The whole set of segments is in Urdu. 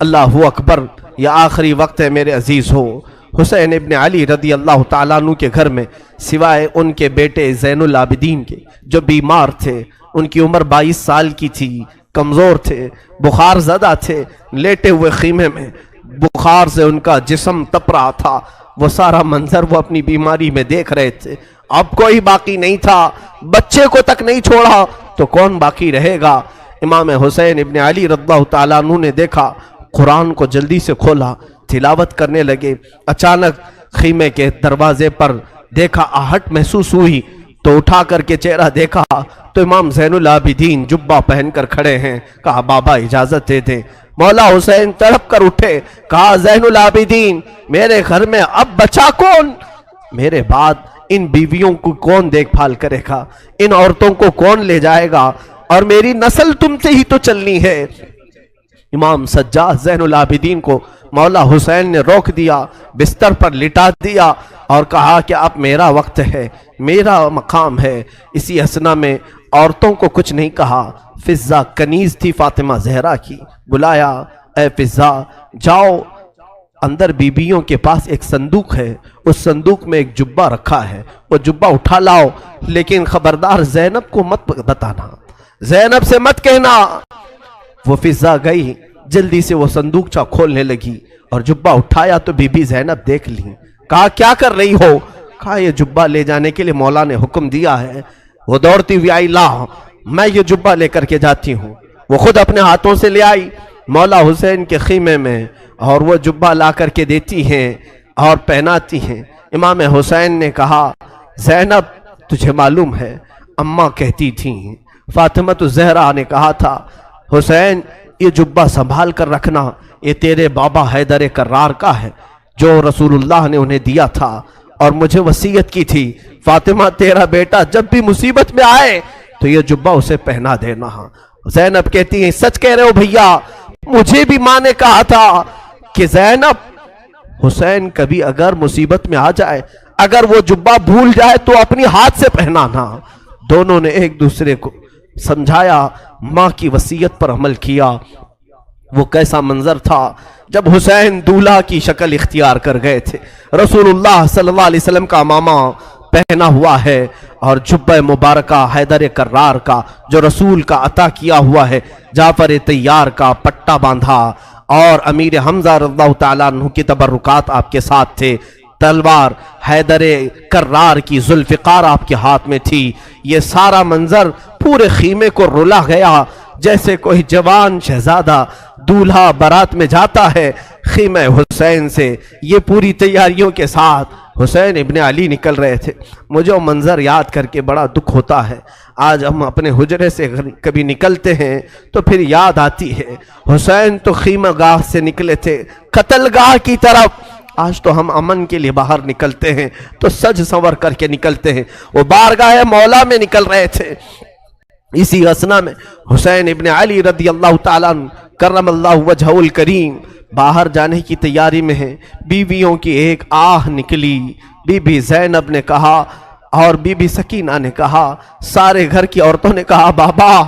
اللہ اکبر، یہ آخری وقت ہے میرے عزیز ہو۔ حسین ابن علی رضی اللہ تعالیٰ عنہ کے گھر میں سوائے ان کے بیٹے زین العابدین کے جو بیمار تھے، ان کی عمر 22 سال کی تھی، کمزور تھے، بخار زدہ تھے، لیٹے ہوئے خیمے میں بخار سے ان کا جسم تپ رہا تھا، وہ سارا منظر وہ اپنی بیماری میں دیکھ رہے تھے۔ اب کوئی باقی نہیں تھا، بچے کو تک نہیں چھوڑا تو کون باقی رہے گا؟ امام حسین ابن علی رضی اللہ تعالیٰ عنہ نے دیکھا، قرآن کو جلدی سے کھولا، تلاوت کرنے لگے۔ اچانک خیمے کے دروازے پر دیکھا، آہٹ محسوس ہوئی تو اٹھا کر کے چہرہ دیکھا تو امام زین العابدین جبہ پہن کر کھڑے ہیں۔ کہا بابا اجازت دے دیں۔ مولا حسین تڑپ کر اٹھے، کہا زین العابدین میرے گھر میں اب بچا کون؟ میرے بعد ان بیویوں کو کون دیکھ بھال کرے گا؟ ان عورتوں کو کون لے جائے گا؟ اور میری نسل تم سے ہی تو چلنی ہے۔ امام سجاد زین العابدین کو مولا حسین نے روک دیا، بستر پر لٹا دیا اور کہا کہ اب میرا وقت ہے، میرا مقام ہے۔ اسی اسنا میں عورتوں کو کچھ نہیں کہا۔ فضہ کنیز تھی فاطمہ زہرا کی، بلایا، اے فضہ جاؤ، اندر بیبیوں کے پاس ایک صندوق ہے، اس صندوق میں ایک جبہ رکھا ہے، وہ جبہ اٹھا لاؤ، لیکن خبردار زینب کو مت بتانا، زینب سے مت کہنا۔ وہ فضہ گئی، جلدی سے وہ صندوقچہ کھولنے لگی اور جبہ اٹھایا تو بی بی زینب دیکھ لی۔ کہا کیا کر رہی ہو؟ کہا یہ جبہ لے جانے کے لیے مولا نے حکم دیا ہے۔ وہ دوڑتی ہوئی آئی، لا میں یہ جبہ لے کر کے جاتی ہوں۔ وہ خود اپنے ہاتھوں سے لے آئی مولا حسین کے خیمے میں اور وہ جبہ لا کر کے دیتی ہیں اور پہناتی ہیں۔ امام حسین نے کہا زینب تجھے معلوم ہے اماں کہتی تھیں، فاطمہ الزہرا نے کہا تھا حسین یہ جبہ سنبھال کر رکھنا، یہ تیرے بابا حیدر کرار کا ہے جو رسول اللہ نے انہیں دیا تھا، اور مجھے وصیت کی تھی فاطمہ تیرا بیٹا جب بھی مصیبت میں آئے تو یہ جبہ اسے پہنا دینا۔ زینب کہتی ہیں سچ کہہ رہے ہو بھیا، مجھے بھی ماں نے کہا تھا کہ زینب حسین کبھی اگر مصیبت میں آ جائے، اگر وہ جبہ بھول جائے تو اپنی ہاتھ سے پہنانا۔ دونوں نے ایک دوسرے کو سمجھایا، ماں کی وصیت پر عمل کیا۔ وہ کیسا منظر تھا جب حسین دولہا کی شکل اختیار کر گئے تھے، رسول اللہ صلی اللہ علیہ وسلم کا امامہ پہنا ہوا ہے اور جبہ مبارکہ حیدر کرار کا جو رسول کا عطا کیا ہوا ہے، جعفر طیار کا پٹا باندھا، اور امیر حمزہ رضی اللہ تعالیٰ عنہ کی تبرکات آپ کے ساتھ تھے، تلوار حیدر کرار کی ذوالفقار آپ کے ہاتھ میں تھی۔ یہ سارا منظر پورے خیمے کو رلا گیا، جیسے کوئی جوان شہزادہ دولہا بارات میں جاتا ہے خیمہ حسین سے۔ یہ پوری تیاریوں کے ساتھ حسین ابن علی نکل رہے تھے۔ مجھے وہ منظر یاد کر کے بڑا دکھ ہوتا ہے۔ آج ہم اپنے حجرے سے کبھی نکلتے ہیں تو پھر یاد آتی ہے حسین تو خیمہ گاہ سے نکلے تھے قتل گاہ کی طرف، آج تو ہم امن کے لیے باہر نکلتے ہیں تو سج سنور کر کے نکلتے ہیں، وہ بارگاہ مولا میں نکل رہے تھے۔ اسی اسنا میں حسین ابن علی رضی اللہ تعالیٰ عنہ کرم اللہ وجہہ الکریم باہر جانے کی تیاری میں ہیں۔ بیویوں کی ایک آہ نکلی، بی بی زینب نے کہا اور بی بی سکینہ نے کہا، سارے گھر کی عورتوں نے کہا بابا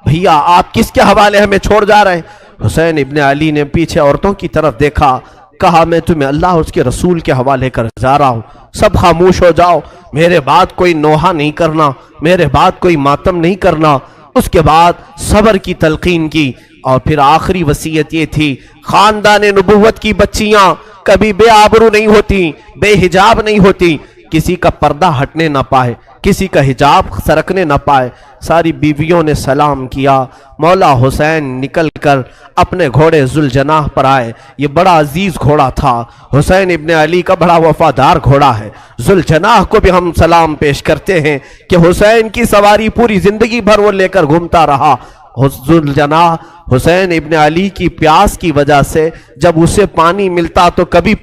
بھیا آپ کس کے حوالے ہمیں چھوڑ جا رہے ہیں؟ حسین ابن علی نے پیچھے عورتوں کی طرف دیکھا، کہا میں تمہیں اللہ اس کے رسول کے حوالے کر جا رہا ہوں، سب خاموش ہو جاؤ، میرے بعد کوئی نوحہ نہیں کرنا، میرے بعد کوئی ماتم نہیں کرنا۔ اس کے بعد صبر کی تلقین کی اور پھر آخری وصیت یہ تھی خاندان نبوت کی بچیاں کبھی بے آبرو نہیں ہوتی، بے حجاب نہیں ہوتی، کسی کا پردہ ہٹنے نہ پائے، کسی کا حجاب سرکنے نہ پائے۔ ساری بیویوں نے سلام کیا، مولا حسین نکل کر اپنے گھوڑے ذوالجناح پر آئے۔ یہ بڑا عزیز گھوڑا تھا، حسین ابن علی کا بڑا وفادار گھوڑا ہے۔ ذوالجناح کو بھی ہم سلام پیش کرتے ہیں کہ حسین کی سواری پوری زندگی بھر وہ لے کر گھومتا رہا۔ ذوالجناح حسین ابن علی کی پیاس کی وجہ سے جب اسے پانی ملتا تو کبھی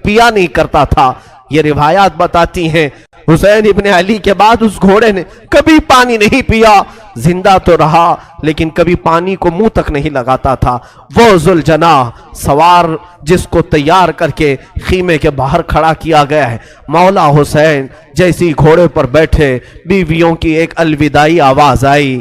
پیا نہیں کرتا تھا۔ یہ روایات بتاتی ہیں حسین ابن علی کے بعد اس گھوڑے نے کبھی پانی نہیں پیا، زندہ تو رہا لیکن کبھی پانی کو منہ تک نہیں لگاتا تھا۔ وہ ذوالجناح سوار جس کو تیار کر کے خیمے کے باہر کھڑا کیا گیا ہے، مولا حسین جیسی گھوڑے پر بیٹھے، بیویوں کی ایک الوداعی آواز آئی،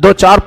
2-4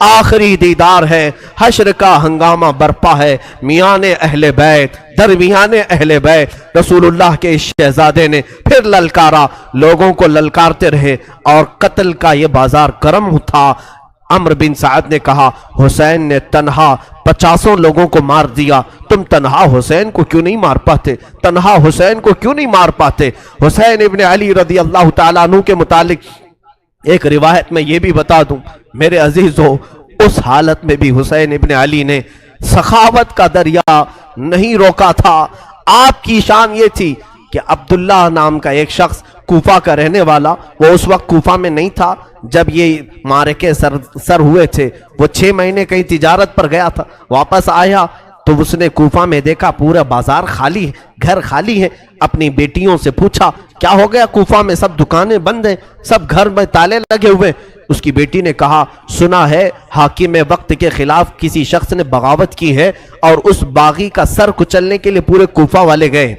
آخری دیدار ہے، حشر کا ہنگامہ برپا ہے، میان اہل بیت درمیان اہل بیت رسول اللہ کے شہزادے نے پھر للکارا، لوگوں کو للکارتے رہے اور قتل کا یہ بازار گرم تھا۔ عمرو بن سعد نے کہا حسین نے تنہا 50 لوگوں کو مار دیا، تم تنہا حسین کو کیوں نہیں مار پاتے؟ تنہا حسین کو کیوں نہیں مار پاتے؟ حسین ابن علی رضی اللہ تعالیٰ عنہ کے متعلق ایک روایت میں یہ بھی بتا دوں میرے عزیزو، اس حالت میں بھی حسین ابن علی نے سخاوت کا دریا نہیں روکا تھا۔ آپ کی شان یہ تھی کہ عبداللہ نام کا ایک شخص کوفہ کا رہنے والا، وہ اس وقت کوفہ میں نہیں تھا جب یہ مارکے سر ہوئے تھے، وہ 6 مہینے کہیں تجارت پر گیا تھا، واپس آیا تو اس نے کوفہ میں دیکھا پورا بازار خالی ہے، گھر خالی ہے۔ اپنی بیٹیوں سے پوچھا کیا ہو گیا، کوفہ میں سب دکانیں بند ہیں، سب گھر میں تالے لگے ہوئے۔ اس کی بیٹی نے کہا سنا ہے حاکم وقت کے خلاف کسی شخص نے بغاوت کی ہے اور اس باغی کا سر کچلنے کے لیے پورے کوفہ والے گئے۔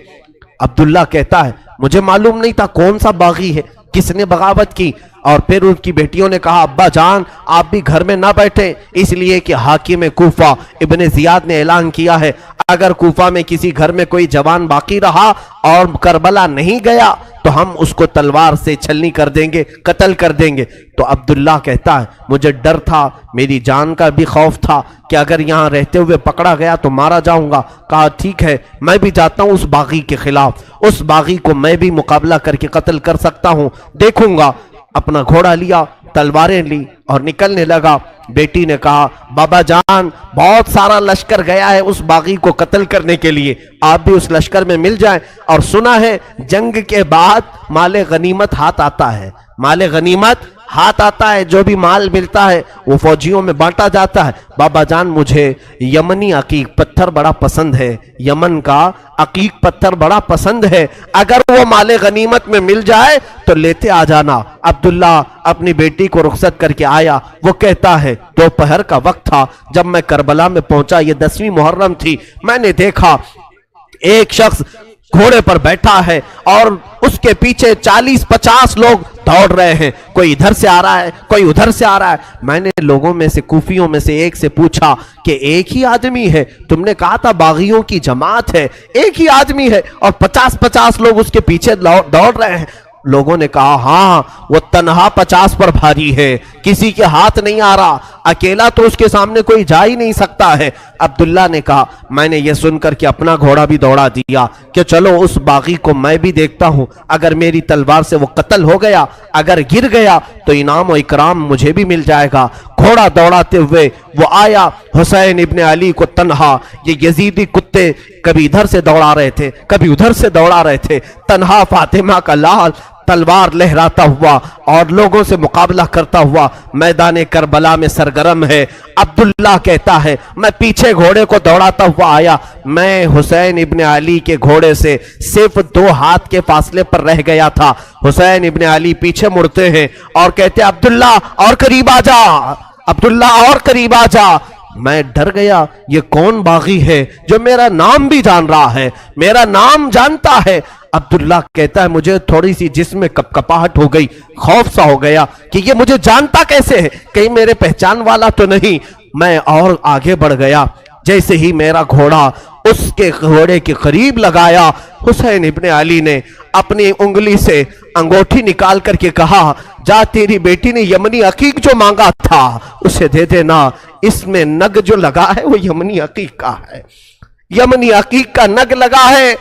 عبداللہ کہتا ہے مجھے معلوم نہیں تھا کون سا باغی ہے، کس نے بغاوت کی۔ اور پھر ان کی بیٹیوں نے کہا ابا جان آپ بھی گھر میں نہ بیٹھیں، اس لیے کہ حاکم کوفہ ابن زیاد نے اعلان کیا ہے اگر کوفہ میں کسی گھر میں کوئی جوان باقی رہا اور کربلا نہیں گیا تو ہم اس کو تلوار سے چھلنی کر دیں گے، قتل کر دیں گے۔ تو عبداللہ کہتا ہے مجھے ڈر تھا، میری جان کا بھی خوف تھا کہ اگر یہاں رہتے ہوئے پکڑا گیا تو مارا جاؤں گا۔ کہا ٹھیک ہے میں بھی جاتا ہوں اس باغی کے خلاف، اس باغی کو میں بھی مقابلہ کر کے قتل کر سکتا ہوں، دیکھوں گا۔ اپنا گھوڑا لیا، تلواریں لی اور نکلنے لگا۔ بیٹی نے کہا بابا جان بہت سارا لشکر گیا ہے اس باغی کو قتل کرنے کے لیے، آپ بھی اس لشکر میں مل جائیں۔ اور سنا ہے جنگ کے بعد مال غنیمت ہاتھ آتا ہے، مال غنیمت ہاتھ آتا ہے، جو بھی مال ملتا ہے وہ فوجیوں میں بانٹا جاتا ہے۔ بابا جان مجھے یمنی عقیق پتھر بڑا پسند ہے، یمن کا عقیق پتھر بڑا پسند ہے، اگر وہ مال غنیمت میں مل جائے تو لیتے آ جانا۔ عبداللہ اپنی بیٹی کو رخصت کر کے آیا۔ وہ کہتا ہے دوپہر کا وقت تھا جب میں کربلا میں پہنچا، یہ 10ویں محرم تھی، میں نے دیکھا ایک شخص گھوڑے پر بیٹھا ہے اور اس کے پیچھے 40-50 لوگ دوڑ رہے ہیں، کوئی ادھر سے آ رہا ہے کوئی ادھر سے آ رہا ہے۔ میں نے لوگوں میں سے کوفیوں میں سے ایک سے پوچھا کہ ایک ہی آدمی ہے؟ تم نے کہا تھا باغیوں کی جماعت ہے، ایک ہی آدمی ہے اور 50-50 لوگ اس کے پیچھے دوڑ رہے ہیں۔ لوگوں نے کہا ہاں وہ تنہا 50 پر بھاری ہے، کسی کے ہاتھ نہیں آ رہا، اکیلا تو اس کے سامنے کوئی جا ہی نہیں سکتا ہے۔ عبداللہ نے کہا میں نے یہ سن کر کے اپنا گھوڑا بھی دوڑا دیا کہ چلو اس باغی کو میں بھی دیکھتا ہوں، اگر میری تلوار سے وہ قتل ہو گیا، اگر گر گیا تو انعام و اکرام مجھے بھی مل جائے گا۔ گھوڑا دوڑاتے ہوئے وہ آیا، حسین ابن علی کو تنہا، یہ یزیدی کتے کبھی ادھر سے دوڑا رہے تھے کبھی ادھر سے دوڑا رہے تھے، تنہا فاطمہ کا لال تلوار لہراتا ہوا اور لوگوں سے مقابلہ کرتا ہوا میدان کربلا میں سرگرم ہے۔ عبداللہ کہتا ہے میں پیچھے گھوڑے کو دوڑاتا ہوا آیا، میں حسین ابن علی کے گھوڑے سے صرف 2 ہاتھ کے فاصلے پر رہ گیا تھا۔ حسین ابن علی پیچھے مڑتے ہیں اور کہتے عبداللہ اور قریب آ جا، عبداللہ اور قریب آ جا۔ میں ڈر گیا یہ کون باغی ہے جو میرا نام بھی جان رہا ہے، میرا نام جانتا ہے۔ عبداللہ کہتا ہے مجھے تھوڑی سی جسم میں کپکپاہٹ ہو گئی، خوف سا ہو گیا کہ یہ مجھے جانتا کیسے ہے، کہیں میرے پہچان والا تو نہیں۔ میں اور آگے بڑھ گیا، جیسے ہی میرا گھوڑا اس کے گھوڑے کے قریب لگایا، حسین ابن علی نے اپنی انگلی سے انگوٹھی نکال کر کے کہا جا تیری بیٹی نے یمنی عقیق جو مانگا تھا اسے دے دینا، اس میں نگ جو لگا ہے وہ یمنی عقیق کا ہے، یمنی عقیق کا نگ لگا ہے۔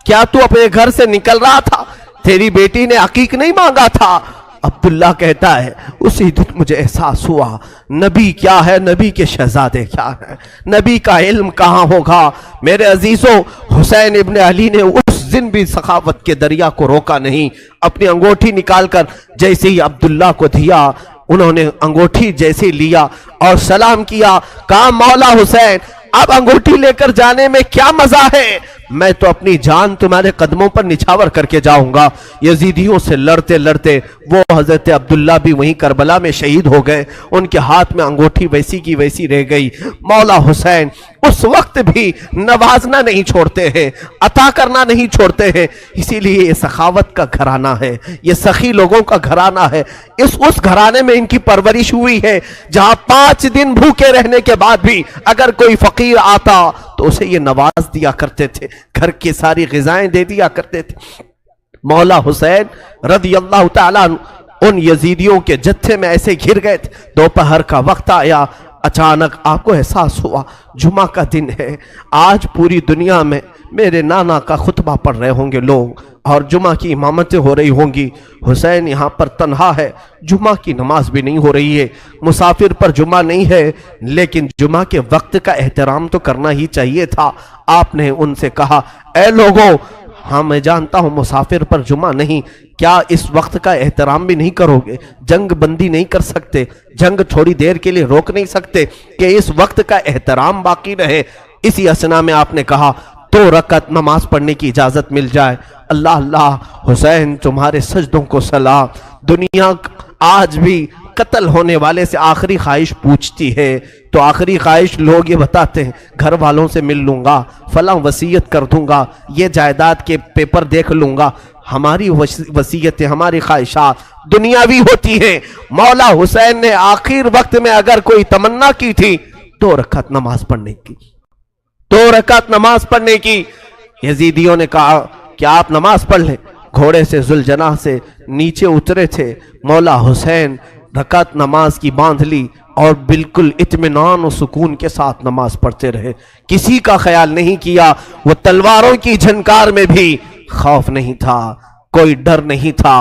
کیا تو اپنے گھر سے نکل رہا تھا؟ تیری بیٹی نے عقیق نہیں مانگا تھا۔ عبداللہ کہتا ہے اسی دن مجھے احساس ہوا نبی کیا ہے، نبی کے شہزادے کیا ہے، نبی کا علم کہاں ہوگا۔ میرے عزیزوں حسین ابن علی نے اس دن بھی سخاوت کے دریا کو روکا نہیں، اپنی انگوٹھی نکال کر جیسے ہی عبداللہ کو دیا، انہوں نے انگوٹھی جیسے لیا اور سلام کیا، کہا مولا حسین اب انگوٹھی لے کر جانے میں کیا مزہ ہے، میں تو اپنی جان تمہارے قدموں پر نچھاور کر کے جاؤں گا۔ یزیدیوں سے لڑتے لڑتے وہ حضرت عبداللہ بھی وہیں کربلا میں شہید ہو گئے، ان کے ہاتھ میں انگوٹھی ویسی کی ویسی رہ گئی۔ مولا حسین اس وقت بھی نوازنا نہیں چھوڑتے ہیں، عطا کرنا نہیں چھوڑتے ہیں، اسی لیے یہ سخاوت کا گھرانہ ہے، یہ سخی لوگوں کا گھرانہ ہے۔ اس گھرانے میں ان کی پرورش ہوئی ہے جہاں 5 دن بھوکے رہنے کے بعد بھی اگر کوئی فقیر آتا تو اسے یہ نواز دیا کرتے تھے، گھر کی ساری غذائیں دے دیا کرتے تھے۔ مولا حسین رضی اللہ تعالیٰ ان یزیدیوں کے جتھے میں ایسے گھر گئے تھے، دوپہر کا وقت آیا، اچانک آپ کو احساس ہوا جمعہ کا دن ہے، آج پوری دنیا میں میرے نانا کا خطبہ پڑھ رہے ہوں گے لوگ اور جمعہ کی امامتیں ہو رہی ہوں گی، حسین یہاں پر تنہا ہے، جمعہ کی نماز بھی نہیں ہو رہی ہے، مسافر پر جمعہ نہیں ہے، لیکن جمعہ کے وقت کا احترام تو کرنا ہی چاہیے تھا۔ آپ نے ان سے کہا، اے لوگوں، ہاں میں جانتا ہوں مسافر پر جمعہ نہیں، کیا اس وقت کا احترام بھی نہیں کرو گے؟ جنگ بندی نہیں کر سکتے، جنگ تھوڑی دیر کے لیے روک نہیں سکتے کہ اس وقت کا احترام باقی رہے؟ اسی اسنا میں آپ نے کہا 2 رکعت نماز پڑھنے کی اجازت مل جائے۔ اللہ اللہ، حسین تمہارے سجدوں کو سلام۔ دنیا آج بھی قتل ہونے والے سے آخری خواہش پوچھتی ہے تو آخری خواہش لوگ یہ بتاتے ہیں، گھر والوں سے مل لوں گا، فلاں وصیت کر دوں گا، یہ جائیداد کے پیپر دیکھ لوں گا۔ ہماری وصیتیں، ہماری خواہشات دنیاوی ہوتی ہیں۔ مولا حسین نے آخر وقت میں اگر کوئی تمنا کی تھی 2 رکعت نماز پڑھنے کی، 2 رکعت نماز پڑھنے کی۔ یزیدیوں نے کہا کہ آپ نماز پڑھ لیں۔ گھوڑے سے ذوالجناح سے نیچے اترے تھے، مولا حسین رکعت نماز کی باندھ لی اور بالکل اطمینان و سکون کے ساتھ نماز پڑھتے رہے، کسی کا خیال نہیں کیا۔ وہ تلواروں کی جھنکار میں بھی خوف نہیں تھا، کوئی ڈر نہیں تھا۔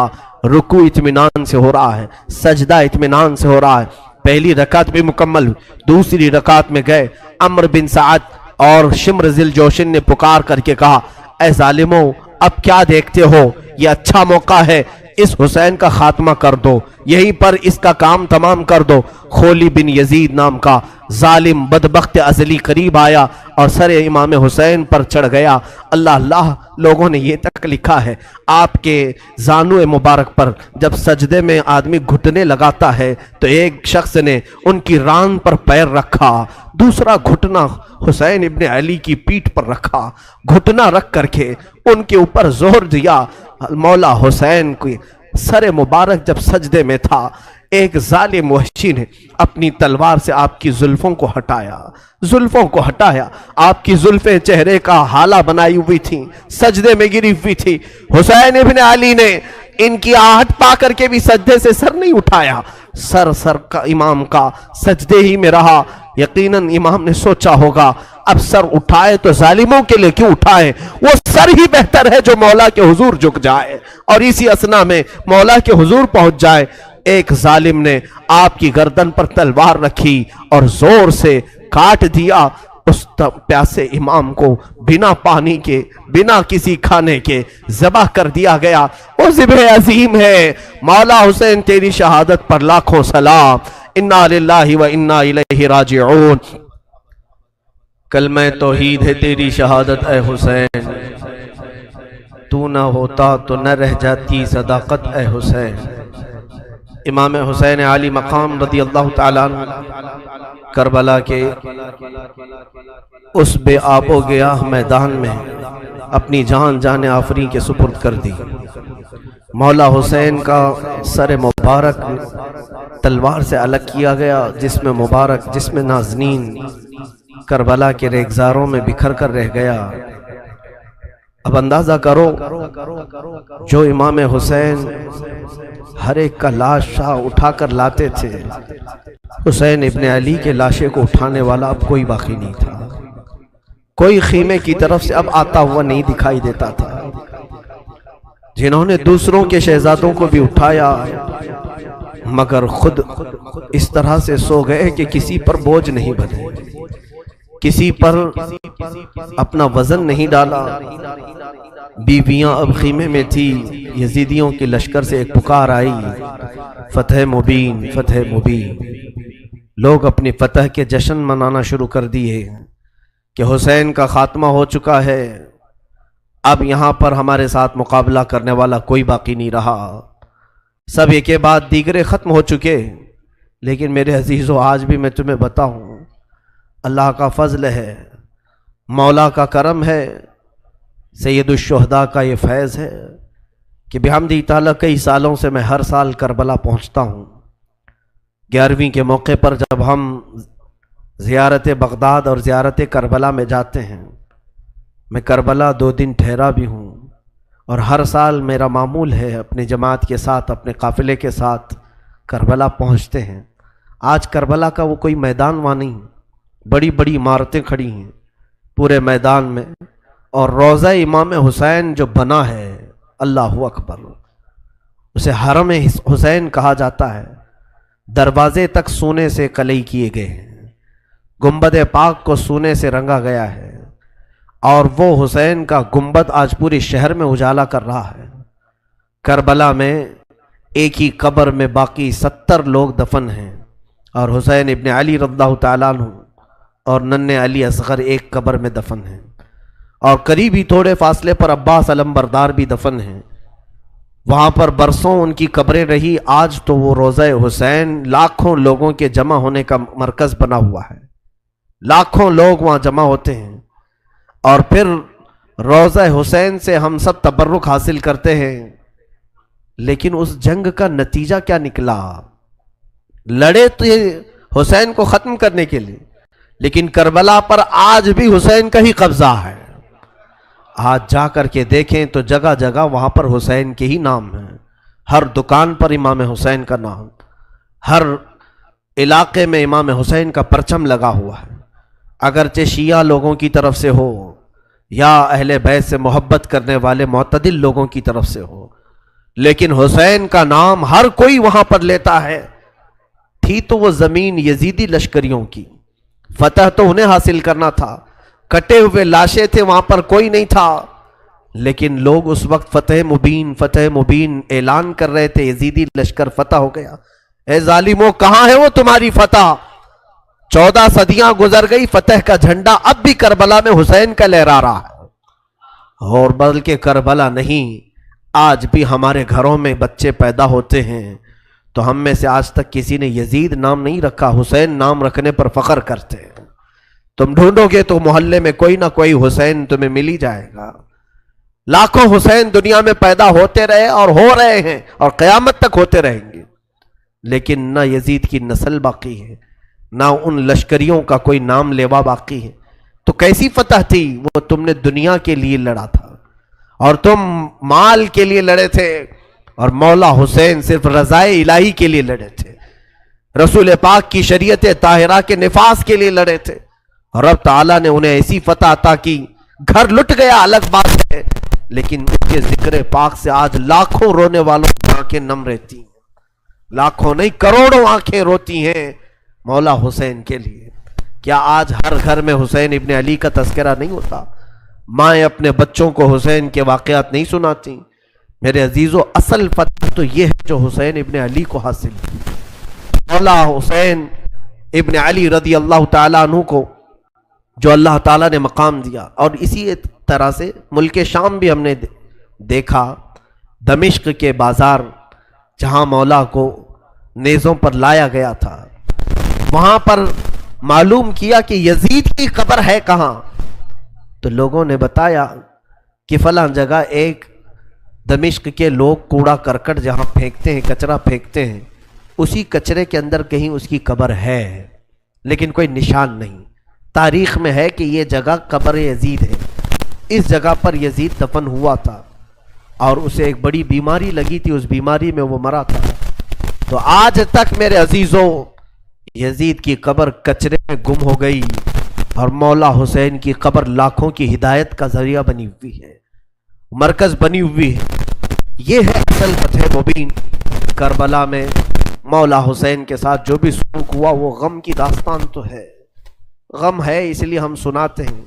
رکوع اطمینان سے ہو رہا ہے، سجدہ اطمینان سے ہو رہا ہے۔ پہلی رکعت بھی مکمل، دوسری رکعت میں گئے، عمرو بن سعد اور شمر ذی الجوشن نے پکار کر کے کہا، اے ظالموں، اب کیا دیکھتے ہو؟ یہ اچھا موقع ہے، اس حسین کا خاتمہ کر دو، یہیں پر اس کا کام تمام کر دو۔ خولی بن یزید نام کا ظالم بدبخت ازلی قریب آیا اور سر امام حسین پر چڑھ گیا۔ اللہ اللہ، لوگوں نے یہ تک لکھا ہے آپ کے زانو مبارک پر جب سجدے میں آدمی گھٹنے لگاتا ہے تو ایک شخص نے ان کی ران پر پیر رکھا، دوسرا گھٹنا حسین ابن علی کی پیٹھ پر رکھا، گھٹنا رکھ کر کے ان کے اوپر زور دیا۔ مولا حسین کی سر مبارک جب سجدے میں تھا، ایک ظالم وحشی نے اپنی تلوار سے آپ کی زلفوں کو ہٹایا، آپ کی زلفیں چہرے کا حالہ بنائی ہوئی تھیں، سجدے میں گری ہوئی تھی۔ حسین ابن علی نے ان کی آہٹ پا کر کے بھی سجدے سے سر نہیں اٹھایا، سر کا امام کا سجدے ہی میں رہا۔ یقیناً امام نے سوچا ہوگا اب سر اٹھائے تو ظالموں کے لیے کیوں اٹھائے، وہ سر ہی بہتر ہے جو مولا کے حضور جھک جائے اور اسی اسنا میں مولا کے حضور پہنچ جائے۔ ایک ظالم نے آپ کی گردن پر تلوار رکھی اور زور سے کاٹ دیا۔ اس پیاسے امام کو بنا پانی کے، بنا کسی کھانے کے ذبح کر دیا گیا۔ وہ ذبح عظیم ہے۔ مولا حسین تیری شہادت پر لاکھوں سلام۔ انا للہ و انا الیہ راجعون۔ کلمہ توحید ہے تیری شہادت اے حسین، تو نہ ہوتا تو نہ رہ جاتی صداقت اے حسین۔ امام حسین علی مقام رضی اللہ تعالیٰ عنہ کربلا کے اس بے آب و گیاہ میدان میں اپنی جان آفریں کے سپرد کر دی۔ مولا حسین کا سر مبارک تلوار سے الگ کیا گیا، جسم مبارک، جسم نازنین کربلا کے ریگزاروں میں بکھر کر رہ گیا۔ اب اندازہ کرو جو امام حسین ہر ایک کا لاش اٹھا کر لاتے تھے، حسین ابن علی کے لاشے کو اٹھانے والا اب کوئی باقی نہیں تھا، کوئی خیمے کی طرف سے اب آتا ہوا نہیں دکھائی دیتا تھا۔ جنہوں نے دوسروں کے شہزادوں کو بھی اٹھایا مگر خود اس طرح سے سو گئے کہ کسی پر بوجھ نہیں بنے، کسی پر اپنا وزن نہیں ڈالا۔ بیویاں اب خیمے میں تھی، یزیدیوں کے لشکر سے ایک پکار آئی، فتح مبین، فتح مبین۔ لوگ اپنی فتح کے جشن منانا شروع کر دیے کہ حسین کا خاتمہ ہو چکا ہے، اب یہاں پر ہمارے ساتھ مقابلہ کرنے والا کوئی باقی نہیں رہا، سب ایک کے بعد دیگرے ختم ہو چکے۔ لیکن میرے عزیزو، آج بھی میں تمہیں بتاؤں، اللہ کا فضل ہے، مولا کا کرم ہے، سید الشہداء کا یہ فیض ہے کہ بحمدہ تعالیٰ کئی سالوں سے میں ہر سال کربلا پہنچتا ہوں۔ 11ویں کے موقع پر جب ہم زیارت بغداد اور زیارت کربلا میں جاتے ہیں، میں کربلا 2 دن ٹھہرا بھی ہوں، اور ہر سال میرا معمول ہے اپنے جماعت کے ساتھ، اپنے قافلے کے ساتھ کربلا پہنچتے ہیں۔ آج کربلا کا وہ کوئی میدان وہاں نہیں، بڑی بڑی عمارتیں کھڑی ہیں پورے میدان میں، اور روضہ امام حسین جو بنا ہے، اللہ اکبر، اسے حرم حسین کہا جاتا ہے۔ دروازے تک سونے سے کلئی کیے گئے ہیں، گنبد پاک کو سونے سے رنگا گیا ہے، اور وہ حسین کا گنبد آج پورے شہر میں اجالا کر رہا ہے۔ کربلا میں ایک ہی قبر میں باقی 70 لوگ دفن ہیں، اور حسین ابن علی رضی اللہ تعالیٰ عنہ اور ننھے علی اصغر ایک قبر میں دفن ہیں، اور قریبی تھوڑے فاصلے پر عباس علمبردار بھی دفن ہیں۔ وہاں پر برسوں ان کی قبریں رہی، آج تو وہ روضہ حسین لاکھوں لوگوں کے جمع ہونے کا مرکز بنا ہوا ہے، لاکھوں لوگ وہاں جمع ہوتے ہیں، اور پھر روضہ حسین سے ہم سب تبرک حاصل کرتے ہیں۔ لیکن اس جنگ کا نتیجہ کیا نکلا؟ لڑے تو حسین کو ختم کرنے کے لیے، لیکن کربلا پر آج بھی حسین کا ہی قبضہ ہے۔ آج جا کر کے دیکھیں تو جگہ جگہ وہاں پر حسین کے ہی نام ہیں، ہر دکان پر امام حسین کا نام، ہر علاقے میں امام حسین کا پرچم لگا ہوا ہے، اگرچہ شیعہ لوگوں کی طرف سے ہو یا اہل بیت سے محبت کرنے والے معتدل لوگوں کی طرف سے ہو، لیکن حسین کا نام ہر کوئی وہاں پر لیتا ہے۔ تھی تو وہ زمین یزیدی لشکریوں کی، فتح تو انہیں حاصل کرنا تھا، کٹے ہوئے لاشیں تھے، وہاں پر کوئی نہیں تھا، لیکن لوگ اس وقت فتح مبین اعلان کر رہے تھے، یزیدی لشکر فتح ہو گیا۔ اے ظالموں، کہاں ہے وہ تمہاری فتح؟ 14 صدیاں گزر گئی، فتح کا جھنڈا اب بھی کربلا میں حسین کا لہرا رہا ہے۔ اور بلکہ کربلا نہیں، آج بھی ہمارے گھروں میں بچے پیدا ہوتے ہیں تو ہم میں سے آج تک کسی نے یزید نام نہیں رکھا، حسین نام رکھنے پر فخر کرتے ہیں۔ تم ڈھونڈو گے تو محلے میں کوئی نہ کوئی حسین تمہیں مل ہی جائے گا۔ لاکھوں حسین دنیا میں پیدا ہوتے رہے اور ہو رہے ہیں اور قیامت تک ہوتے رہیں گے، لیکن نہ یزید کی نسل باقی ہے، نہ ان لشکریوں کا کوئی نام لیوا باقی ہے۔ تو کیسی فتح تھی؟ وہ تم نے دنیا کے لیے لڑا تھا، اور تم مال کے لیے لڑے تھے، اور مولا حسین صرف رضائے الہی کے لیے لڑے تھے، رسول پاک کی شریعت طاہرہ کے نفاذ کے لیے لڑے تھے، اور رب تعالیٰ نے انہیں ایسی فتح عطا کی۔ گھر لٹ گیا الگ بات ہے، لیکن ان کے ذکر پاک سے آج لاکھوں رونے والوں کی آنکھیں نم رہتی ہیں، لاکھوں نہیں کروڑوں آنکھیں روتی ہیں مولا حسین کے لیے۔ کیا آج ہر گھر میں حسین ابن علی کا تذکرہ نہیں ہوتا؟ مائیں اپنے بچوں کو حسین کے واقعات نہیں سناتی؟ میرے عزیزو، اصل فتح تو یہ ہے جو حسین ابن علی کو حاصل کی۔ مولا حسین ابن علی رضی اللہ تعالیٰ عنہ کو جو اللہ تعالیٰ نے مقام دیا، اور اسی طرح سے ملک شام بھی ہم نے دیکھا، دمشق کے بازار جہاں مولا کو نیزوں پر لایا گیا تھا، وہاں پر معلوم کیا کہ یزید کی قبر ہے کہاں، تو لوگوں نے بتایا کہ فلاں جگہ ایک دمشق کے لوگ کوڑا کرکٹ جہاں پھینکتے ہیں، کچرا پھینکتے ہیں، اسی کچرے کے اندر کہیں اس کی قبر ہے، لیکن کوئی نشان نہیں۔ تاریخ میں ہے کہ یہ جگہ قبر یزید ہے، اس جگہ پر یزید دفن ہوا تھا، اور اسے ایک بڑی بیماری لگی تھی، اس بیماری میں وہ مرا تھا۔ تو آج تک میرے عزیزوں، یزید کی قبر کچرے میں گم ہو گئی، اور مولا حسین کی قبر لاکھوں کی ہدایت کا ذریعہ بنی ہوئی ہے، مرکز بنی ہوئی ہے۔ یہ ہے اصل فتح مبین۔ کربلا میں مولا حسین کے ساتھ جو بھی سلوک ہوا وہ غم کی داستان تو ہے، غم ہے، اس لیے ہم سناتے ہیں۔